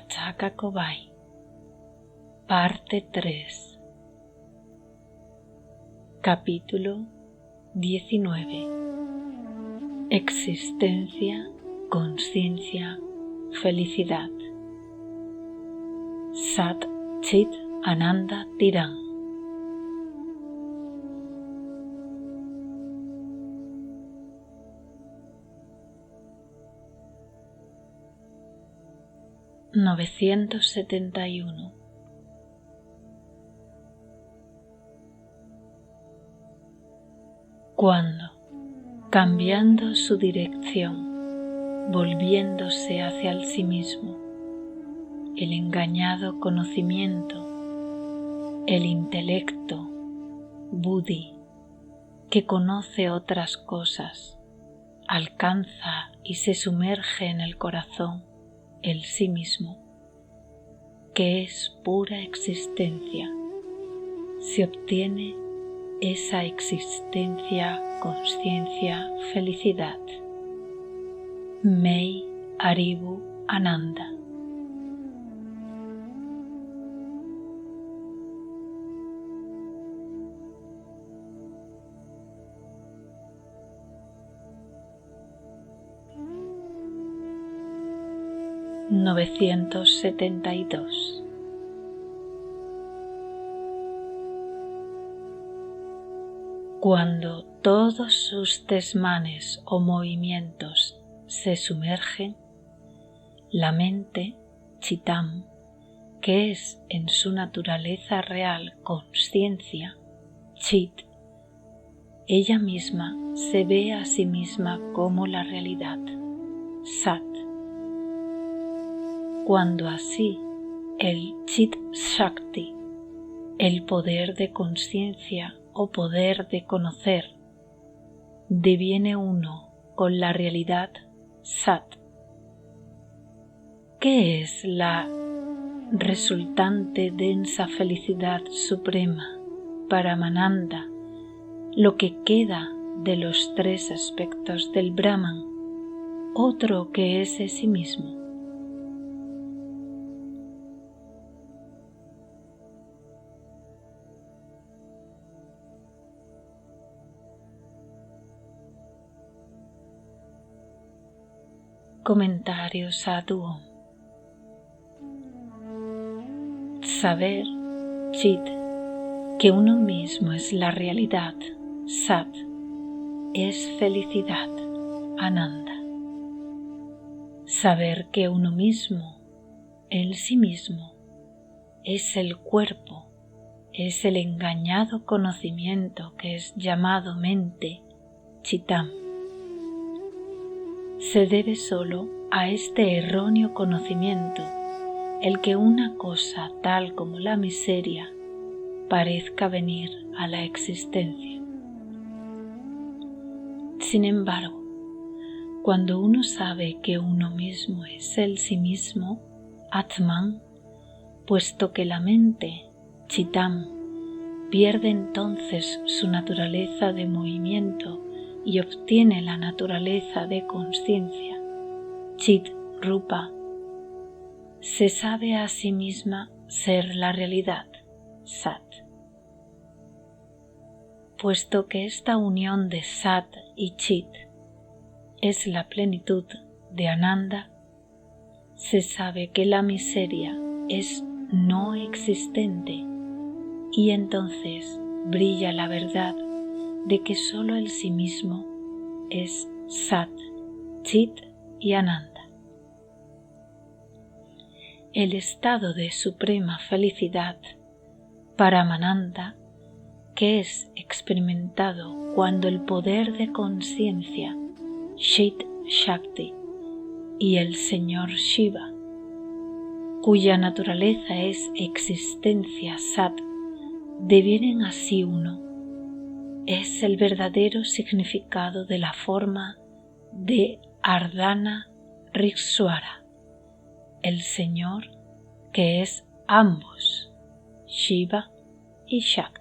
Rajakakovai, parte 3, capítulo 19. Existencia, conciencia, felicidad. Sat Chit Ananda Tirán. (971). Cuando, cambiando su dirección, volviéndose hacia el sí mismo, el engañado conocimiento, el intelecto, Buddhi, que conoce otras cosas, alcanza y se sumerge en el corazón, el sí mismo, que es pura existencia, se obtiene esa existencia, conciencia, felicidad. Mei Aribu Ananda. (972). Cuando todos sus desmanes o movimientos se sumergen, la mente, Chitam, que es en su naturaleza real conciencia, Chit, ella misma se ve a sí misma como la realidad, Sat. Cuando así el Chit Shakti, el poder de conciencia o poder de conocer, deviene uno con la realidad Sat. ¿Qué es la resultante densa felicidad suprema para Mananda, lo que queda de los tres aspectos del Brahman, otro que es sí mismo? Comentario Sadhu. Saber, Chit, que uno mismo es la realidad, Sat, es felicidad, Ananda. Saber que uno mismo, el sí mismo, es el cuerpo, es el engañado conocimiento que es llamado mente, Chitam. Se debe solo a este erróneo conocimiento el que una cosa tal como la miseria parezca venir a la existencia. Sin embargo, cuando uno sabe que uno mismo es el sí mismo, Atman, puesto que la mente, Chitam, pierde entonces su naturaleza de movimiento y obtiene la naturaleza de conciencia, Chit Rupa, se sabe a sí misma ser la realidad, Sat. Puesto que esta unión de Sat y Chit es la plenitud de Ananda, se sabe que la miseria es no existente y entonces brilla la verdad de que sólo el sí mismo es Sat, Chit y Ananda. El estado de suprema felicidad para Mananda, que es experimentado cuando el poder de conciencia, Chit Shakti, y el Señor Shiva, cuya naturaleza es existencia Sat, devienen así uno, es el verdadero significado de la forma de Ardhana Riksuara, el Señor que es ambos, Shiva y Shakti.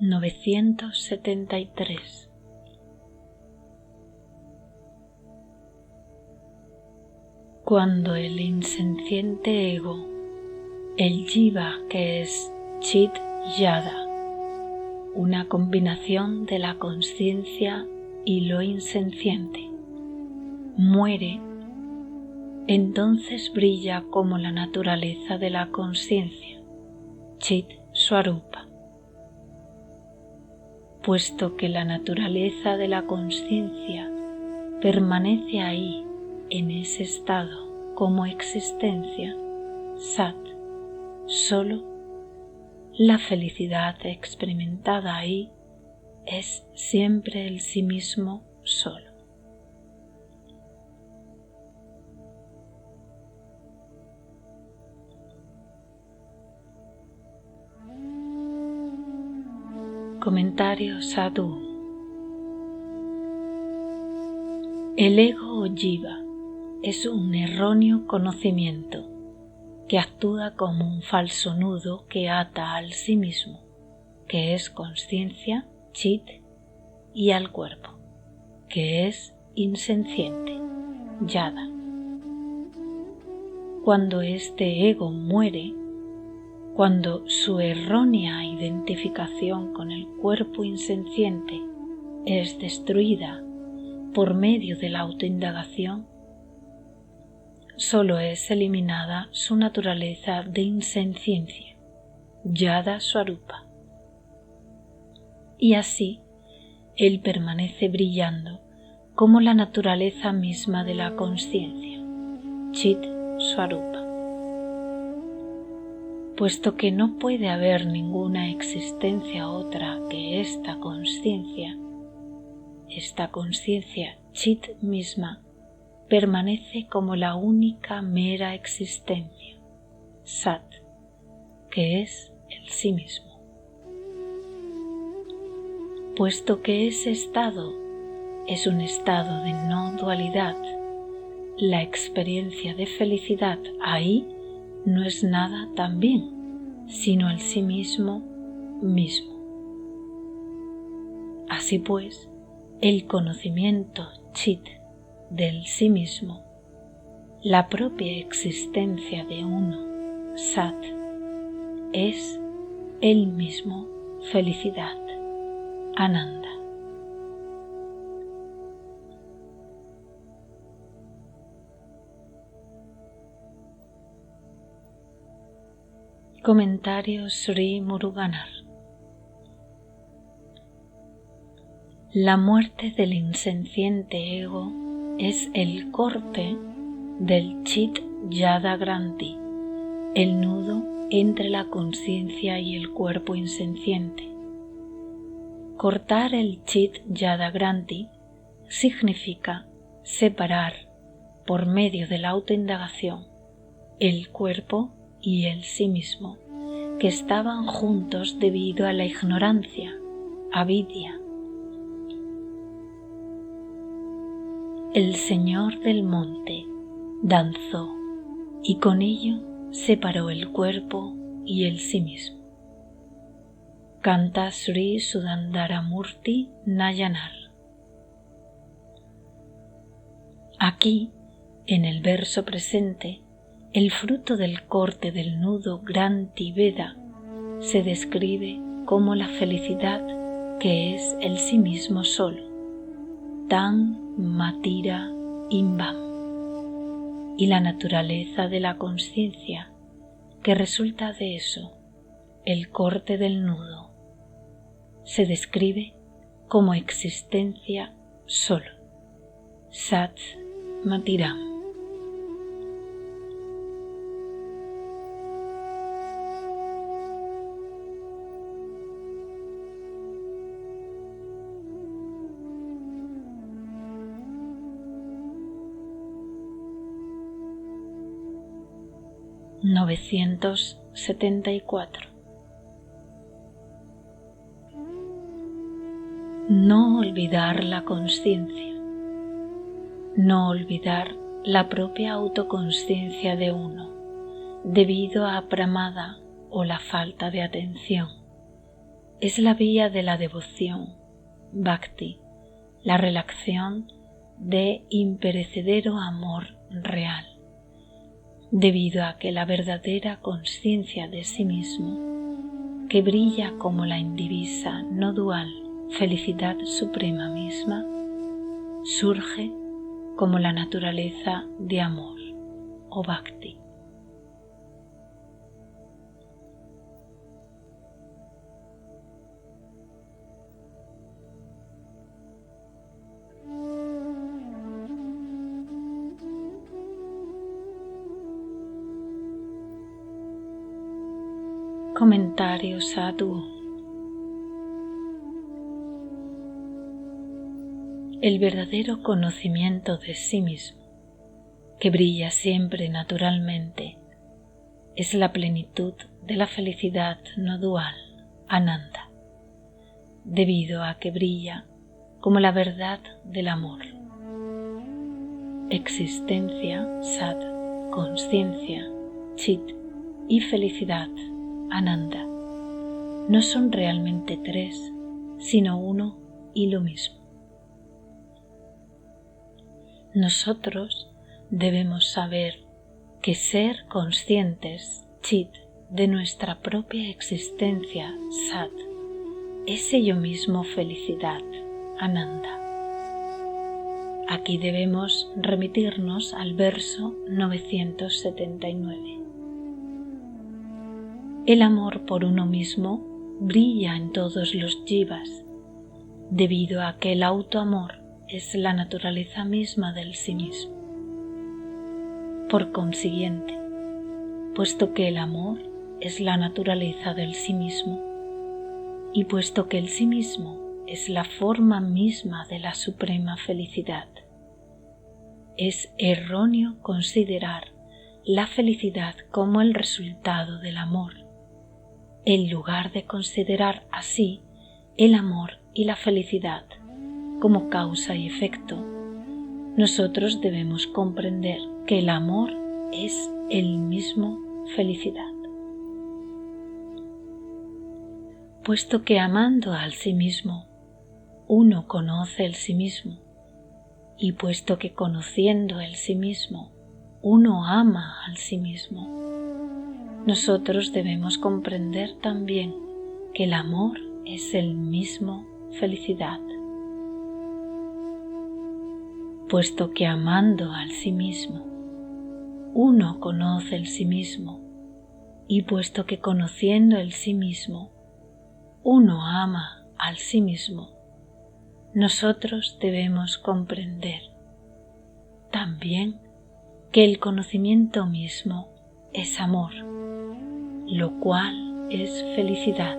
973. Cuando el insenciente ego, el jiva que es Chit Yada, una combinación de la consciencia y lo insenciente, muere, entonces brilla como la naturaleza de la consciencia, Chit Swarupa. Puesto que la naturaleza de la consciencia permanece ahí en ese estado como existencia, Sat, solo la felicidad experimentada ahí es siempre el sí mismo solo. Comentario Sadhu. El ego o jiva es un erróneo conocimiento que actúa como un falso nudo que ata al sí mismo, que es consciencia, chit, y al cuerpo, que es insenciente, yada. Cuando este ego muere, cuando su errónea identificación con el cuerpo insenciente es destruida por medio de la autoindagación, solo es eliminada su naturaleza de insenciencia, Yada Swarupa. Y así, él permanece brillando como la naturaleza misma de la consciencia, Chit Swarupa. Puesto que no puede haber ninguna existencia otra que esta consciencia Chit misma permanece como la única mera existencia, Sat, que es el sí mismo. Puesto que ese estado es un estado de no dualidad, la experiencia de felicidad ahí no es nada también, sino el sí mismo mismo. Así pues, el conocimiento chit del sí mismo, la propia existencia de uno, Sat, es el mismo felicidad, Ananda. Comentario Sri Muruganar. La muerte del insenciente ego es el corte del Chit Yada Granti, el nudo entre la conciencia y el cuerpo insenciente. Cortar el Chit Yada Granti significa separar, por medio de la autoindagación, el cuerpo y el sí mismo, que estaban juntos debido a la ignorancia, avidya. El Señor del monte danzó y con ello separó el cuerpo y el sí mismo. Canta Sri Sudandaramurti Nayanar. Aquí, en el verso presente, el fruto del corte del nudo Granti Veda se describe como la felicidad que es el sí mismo solo, Tan Matira Imbam, y la naturaleza de la conciencia que resulta de eso, el corte del nudo, se describe como existencia solo, Sat Matiram. (974) No olvidar la consciencia, no olvidar la propia autoconsciencia de uno debido a pramada o la falta de atención, es la vía de la devoción, bhakti, la relación de imperecedero amor real, debido a que la verdadera conciencia de sí mismo, que brilla como la indivisa, no dual, felicidad suprema misma, surge como la naturaleza de amor o bhakti. Comentario sadhu. El verdadero conocimiento de sí mismo, que brilla siempre naturalmente, es la plenitud de la felicidad no dual, Ananda, debido a que brilla como la verdad del amor. Existencia, Sat, conciencia, Chit y felicidad, Ananda, no son realmente tres, sino uno y lo mismo. Nosotros debemos saber que ser conscientes, Chit, de nuestra propia existencia, Sat, es ello mismo felicidad, Ananda. Aquí debemos remitirnos al verso 979. El amor por uno mismo brilla en todos los jivas, debido a que el autoamor es la naturaleza misma del sí mismo. Por consiguiente, puesto que el amor es la naturaleza del sí mismo, y puesto que el sí mismo es la forma misma de la suprema felicidad, es erróneo considerar la felicidad como el resultado del amor, en lugar de considerar así el amor y la felicidad como causa y efecto. Nosotros debemos comprender que el amor es el mismo felicidad. Puesto que amando al sí mismo, uno conoce el sí mismo, y puesto que conociendo el sí mismo, uno ama al sí mismo, nosotros debemos comprender también que el amor es el mismo felicidad. Puesto que amando al sí mismo, uno conoce el sí mismo, y puesto que conociendo el sí mismo, uno ama al sí mismo, nosotros debemos comprender también que el conocimiento mismo es amor, lo cual es felicidad.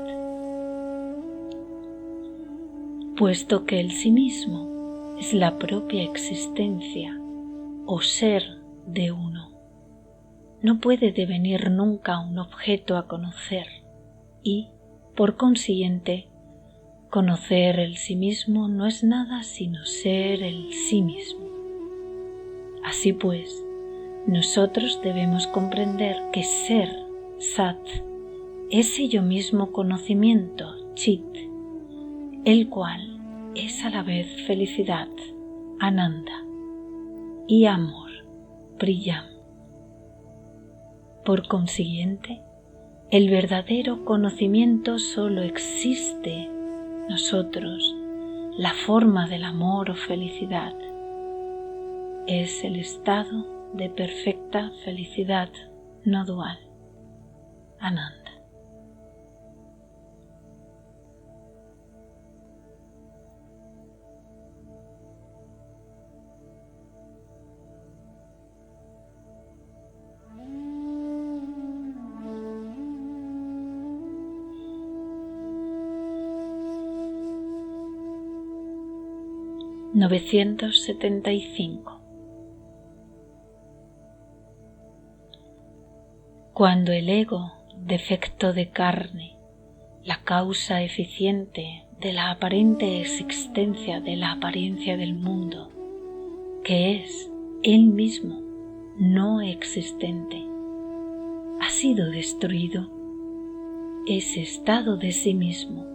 Puesto que el sí mismo es la propia existencia o ser de uno, no puede devenir nunca un objeto a conocer y, por consiguiente, conocer el sí mismo no es nada sino ser el sí mismo. Así pues, nosotros debemos comprender que ser, Sat, es ello mismo conocimiento, Chit, el cual es a la vez felicidad, Ananda, y amor, Priyam. Por consiguiente, el verdadero conocimiento solo existe nosotros, la forma del amor o felicidad, es el estado de perfecta felicidad no dual, Ananda. (975) Cuando el ego, defecto de carne, la causa eficiente de la aparente existencia de la apariencia del mundo, que es él mismo no existente, ha sido destruido, ese estado de sí mismo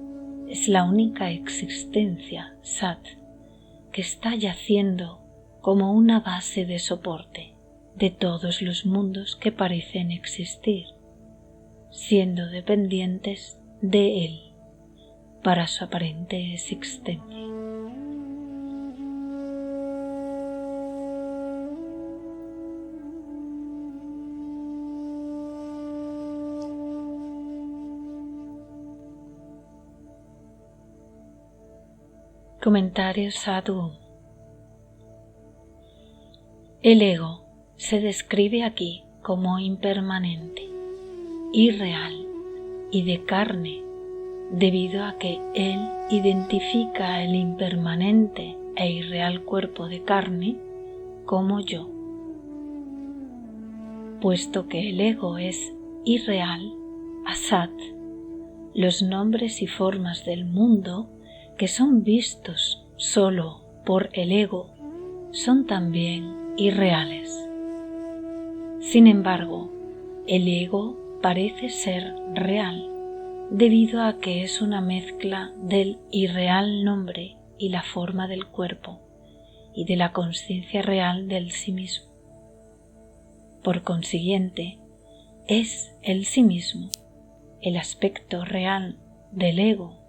es la única existencia, Sat, que está yaciendo como una base de soporte de todos los mundos que parecen existir, siendo dependientes de él para su aparente existencia. Comentario Sadhu. El ego se describe aquí como impermanente, irreal y de carne, debido a que él identifica el impermanente e irreal cuerpo de carne como yo. Puesto que el ego es irreal, Asat, los nombres y formas del mundo que son vistos solo por el ego son también irreales. Sin embargo, el ego parece ser real debido a que es una mezcla del irreal nombre y la forma del cuerpo y de la consciencia real del sí mismo. Por consiguiente, es el sí mismo, el aspecto real del ego,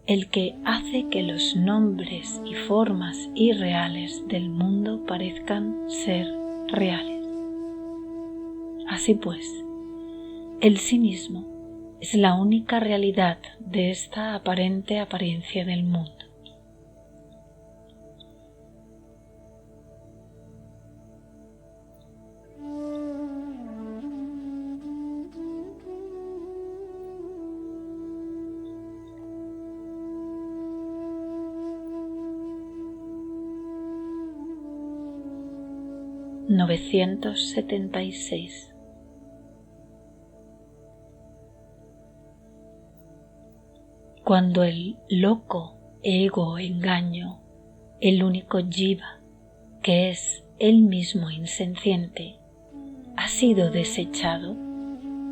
el que hace que los nombres y formas irreales del mundo parezcan ser reales. Así pues, el sí mismo es la única realidad de esta aparente apariencia del mundo. (976) Cuando el loco ego engaño, el único jiva, que es el mismo insenciente, ha sido desechado,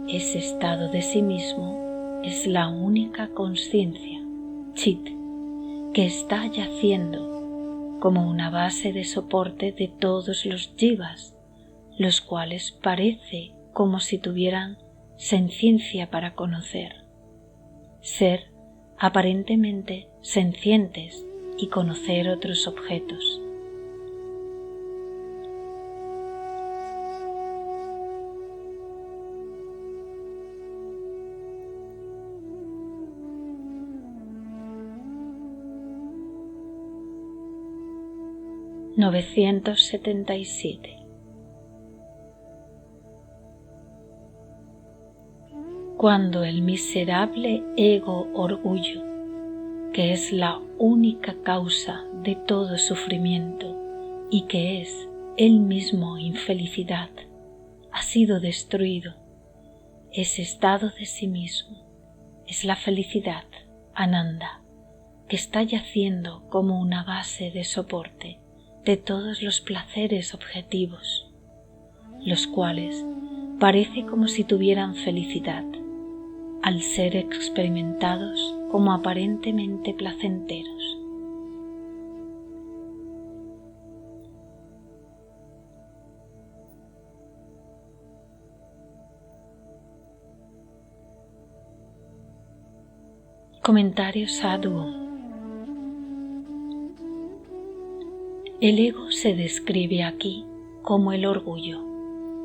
ese estado de sí mismo es la única consciencia, chit, que está yaciendo como una base de soporte de todos los jivas, los cuales parece como si tuvieran senciencia para conocer, ser aparentemente sencientes y conocer otros objetos. (977) Cuando el miserable ego orgullo, que es la única causa de todo sufrimiento y que es el mismo infelicidad, ha sido destruido, ese estado de sí mismo es la felicidad, Ananda, que está yaciendo como una base de soporte de todos los placeres objetivos, los cuales parece como si tuvieran felicidad, al ser experimentados como aparentemente placenteros. Comentario Sadhu. El ego se describe aquí como el orgullo,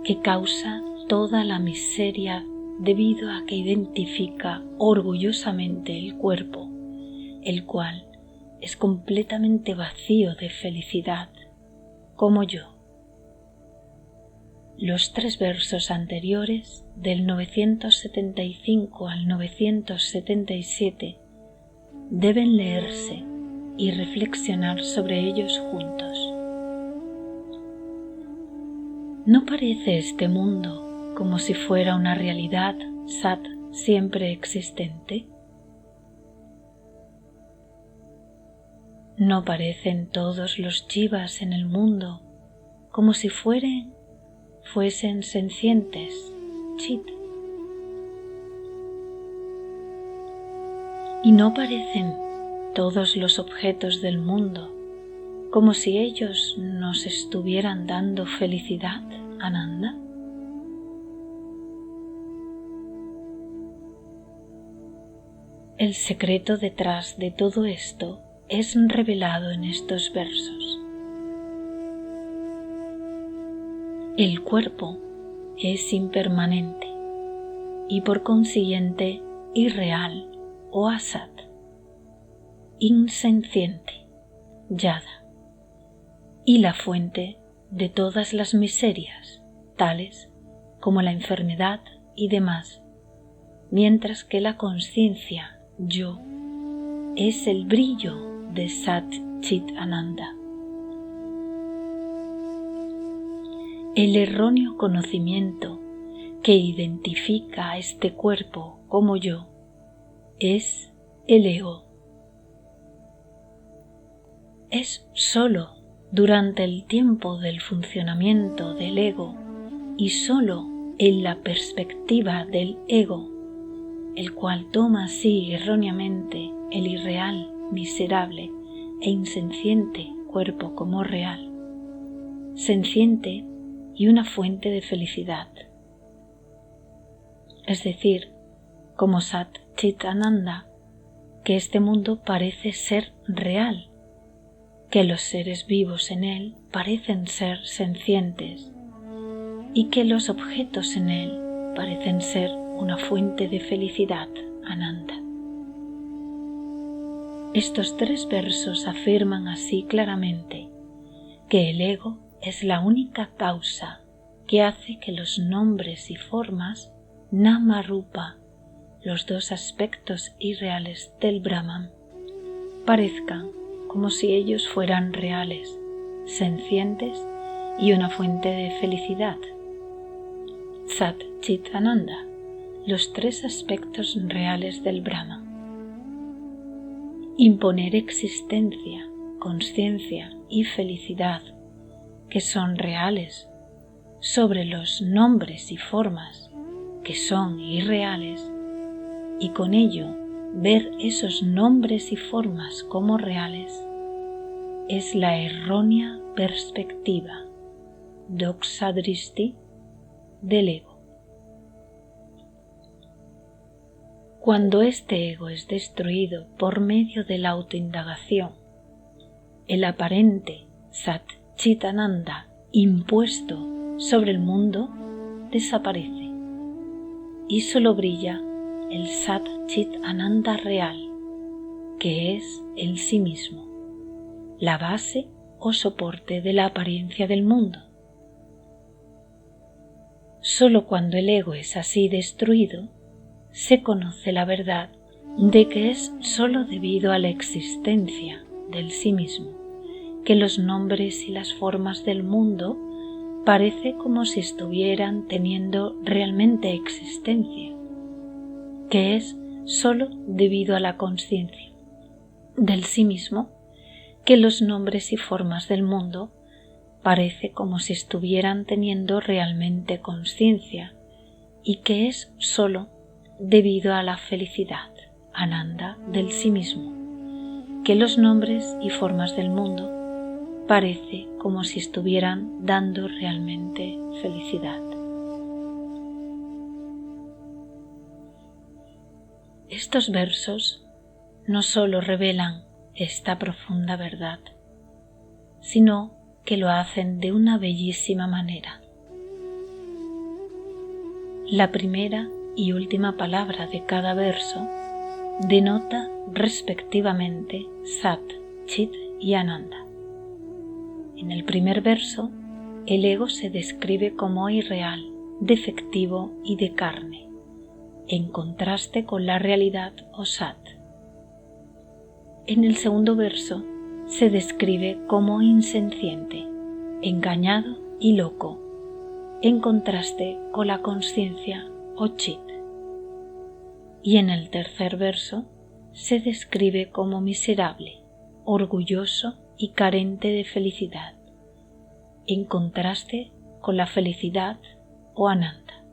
que causa toda la miseria debido a que identifica orgullosamente el cuerpo, el cual es completamente vacío de felicidad, como yo. Los 3 versos anteriores, del 975 al 977, deben leerse y reflexionar sobre ellos juntos. ¿No parece este mundo como si fuera una realidad Sat siempre existente? ¿No parecen todos los jivas en el mundo como si fuesen sencientes, chit? ¿Y no parecen todos los objetos del mundo como si ellos nos estuvieran dando felicidad, Ananda? El secreto detrás de todo esto es revelado en estos versos. El cuerpo es impermanente y por consiguiente irreal o asat, insenciente, yada, y la fuente de todas las miserias, tales como la enfermedad y demás, mientras que la consciencia yo es el brillo de Sat Chit Ananda. El erróneo conocimiento que identifica a este cuerpo como yo es el ego. Es sólo durante el tiempo del funcionamiento del ego y sólo en la perspectiva del ego, el cual toma así erróneamente el irreal, miserable e insenciente cuerpo como real, senciente y una fuente de felicidad. Es decir, como Sat Chit Ananda, que este mundo parece ser real, que los seres vivos en él parecen ser sencientes y que los objetos en él parecen ser una fuente de felicidad, Ananda. Estos 3 versos afirman así claramente que el ego es la única causa que hace que los nombres y formas Nama Rupa, los 2 aspectos irreales del Brahman, parezcan como si ellos fueran reales, sencientes y una fuente de felicidad. Sat Chit Ananda, los 3 aspectos reales del Brahman. Imponer existencia, consciencia y felicidad, que son reales, sobre los nombres y formas, que son irreales, y con ello ver esos nombres y formas como reales, es la errónea perspectiva, doxa-drishti, del ego. Cuando este ego es destruido por medio de la autoindagación, el aparente Sat Chit Ananda impuesto sobre el mundo desaparece y solo brilla el Sat Chit Ananda real, que es el sí mismo, la base o soporte de la apariencia del mundo. Solo cuando el ego es así destruido, se conoce la verdad de que es sólo debido a la existencia del sí mismo, que los nombres y las formas del mundo parece como si estuvieran teniendo realmente existencia, que es sólo debido a la consciencia del sí mismo, que los nombres y formas del mundo parece como si estuvieran teniendo realmente consciencia y que es sólo debido a la felicidad, Ananda, del sí mismo, que los nombres y formas del mundo parece como si estuvieran dando realmente felicidad. Estos versos no solo revelan esta profunda verdad, sino que lo hacen de una bellísima manera. La primera y última palabra de cada verso denota respectivamente Sat, Chit y Ananda. En el primer verso, el ego se describe como irreal, defectivo y de carne, en contraste con la realidad o Sat. En el segundo verso, se describe como insenciente, engañado y loco, en contraste con la consciencia o Chit. Y en el tercer verso se describe como miserable, orgulloso y carente de felicidad, en contraste con la felicidad o Ananda.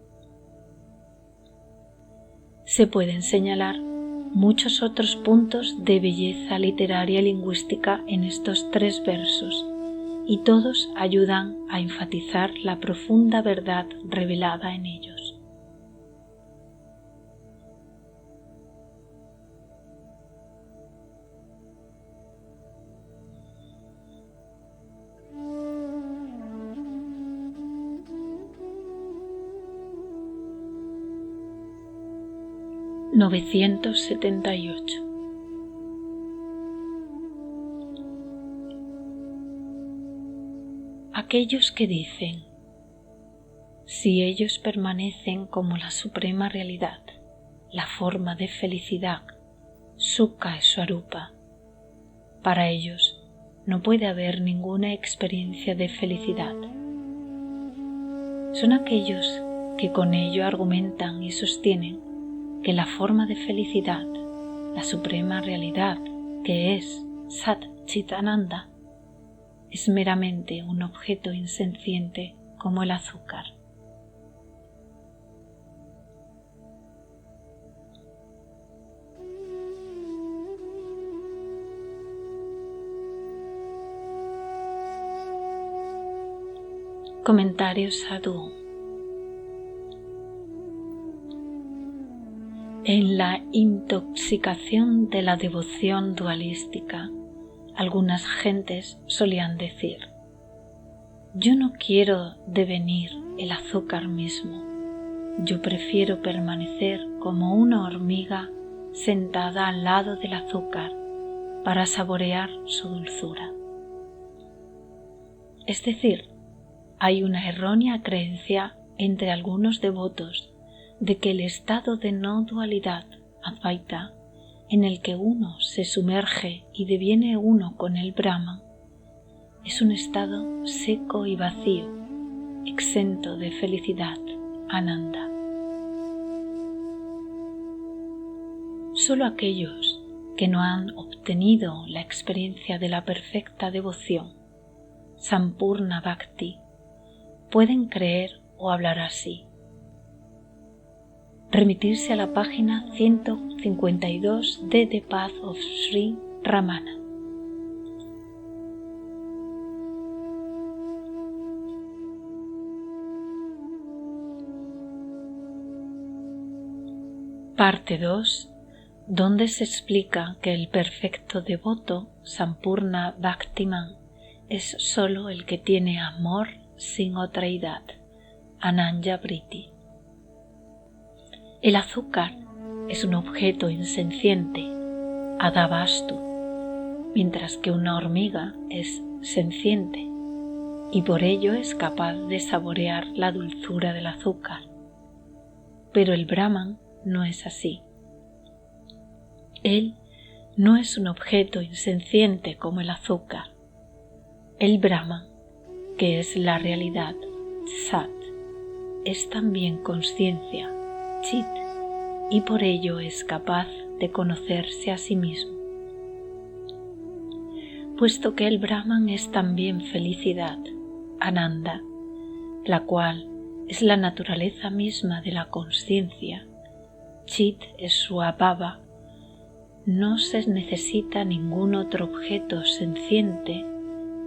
Se pueden señalar muchos otros puntos de belleza literaria y lingüística en estos 3 versos, y todos ayudan a enfatizar la profunda verdad revelada en ellos. (978) Aquellos que dicen: si ellos permanecen como la suprema realidad, la forma de felicidad, Sukha Swarupa, para ellos no puede haber ninguna experiencia de felicidad. Son aquellos que con ello argumentan y sostienen que la forma de felicidad, la suprema realidad que es Sat Chit Ananda, es meramente un objeto insenciente como el azúcar. Comentario Sadhu. En la intoxicación de la devoción dualística, algunas gentes solían decir: yo no quiero devenir el azúcar mismo, yo prefiero permanecer como una hormiga sentada al lado del azúcar para saborear su dulzura. Es decir, hay una errónea creencia entre algunos devotos de que el estado de no dualidad, Advaita, en el que uno se sumerge y deviene uno con el Brahman, es un estado seco y vacío, exento de felicidad, Ananda. Solo aquellos que no han obtenido la experiencia de la perfecta devoción, Sampurna Bhakti, pueden creer o hablar así. Remitirse a la página 152 de The Path of Sri Ramana. Parte 2, donde se explica que el perfecto devoto, Sampurna Bhaktiman, es sólo el que tiene amor sin otraidad, Ananya Vritti. El azúcar es un objeto insenciente, Adavastu, mientras que una hormiga es senciente y por ello es capaz de saborear la dulzura del azúcar. Pero el Brahman no es así. Él no es un objeto insenciente como el azúcar. El Brahman, que es la realidad, Sat, es también consciencia, Chit, y por ello es capaz de conocerse a sí mismo. Puesto que el Brahman es también felicidad, Ananda, la cual es la naturaleza misma de la consciencia, Chit es su abhava, no se necesita ningún otro objeto senciente,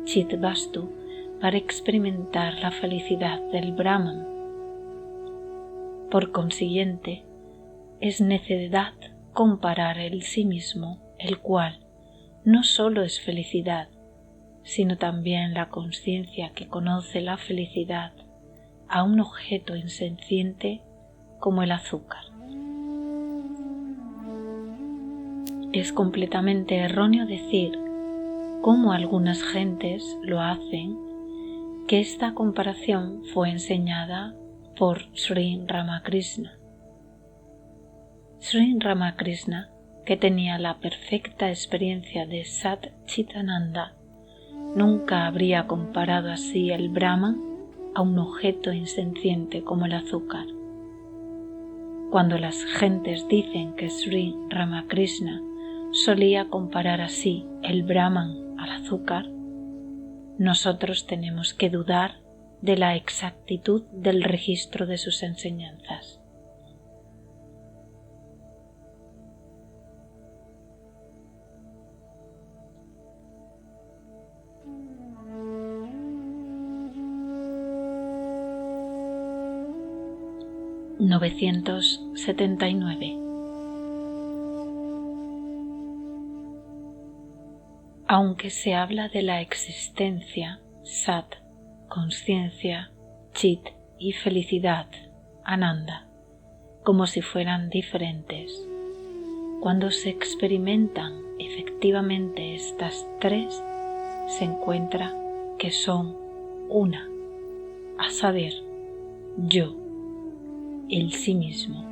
Chit Vastu, para experimentar la felicidad del Brahman. Por consiguiente, es necedad comparar el sí mismo, el cual no sólo es felicidad, sino también la consciencia que conoce la felicidad, a un objeto insenciente como el azúcar. Es completamente erróneo decir, como algunas gentes lo hacen, que esta comparación fue enseñada por Sri Ramakrishna. Sri Ramakrishna, que tenía la perfecta experiencia de Sat Chit Ananda, nunca habría comparado así el Brahman a un objeto insenciente como el azúcar. Cuando las gentes dicen que Sri Ramakrishna solía comparar así el Brahman al azúcar, nosotros tenemos que dudar de la exactitud del registro de sus enseñanzas. 979. Aunque se habla de la existencia, Sat, conciencia, Chit y felicidad, Ananda, como si fueran diferentes, cuando se experimentan efectivamente estas tres, se encuentra que son una, a saber, yo, el sí mismo,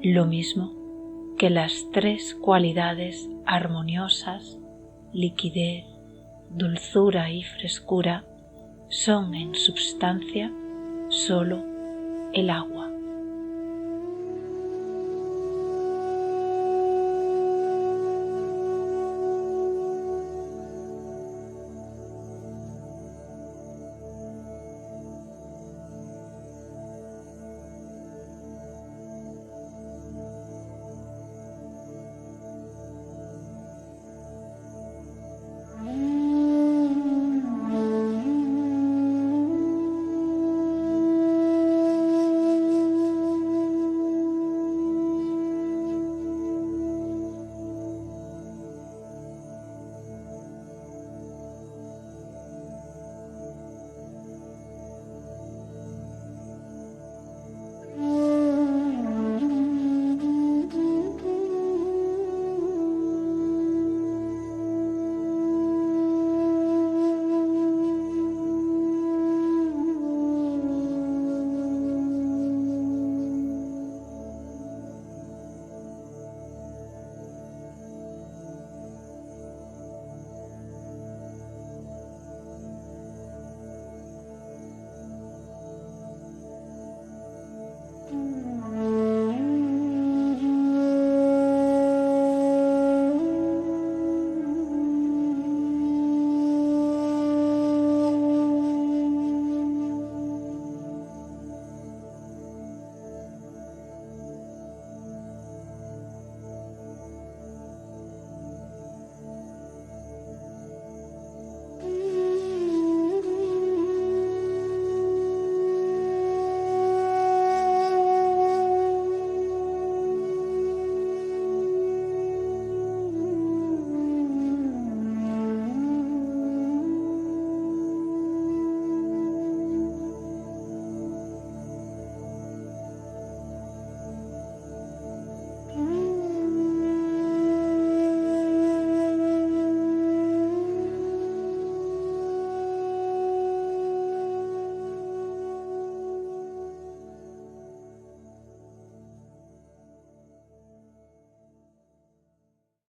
lo mismo que las tres cualidades armoniosas, liquidez, dulzura y frescura, son en substancia sólo el agua.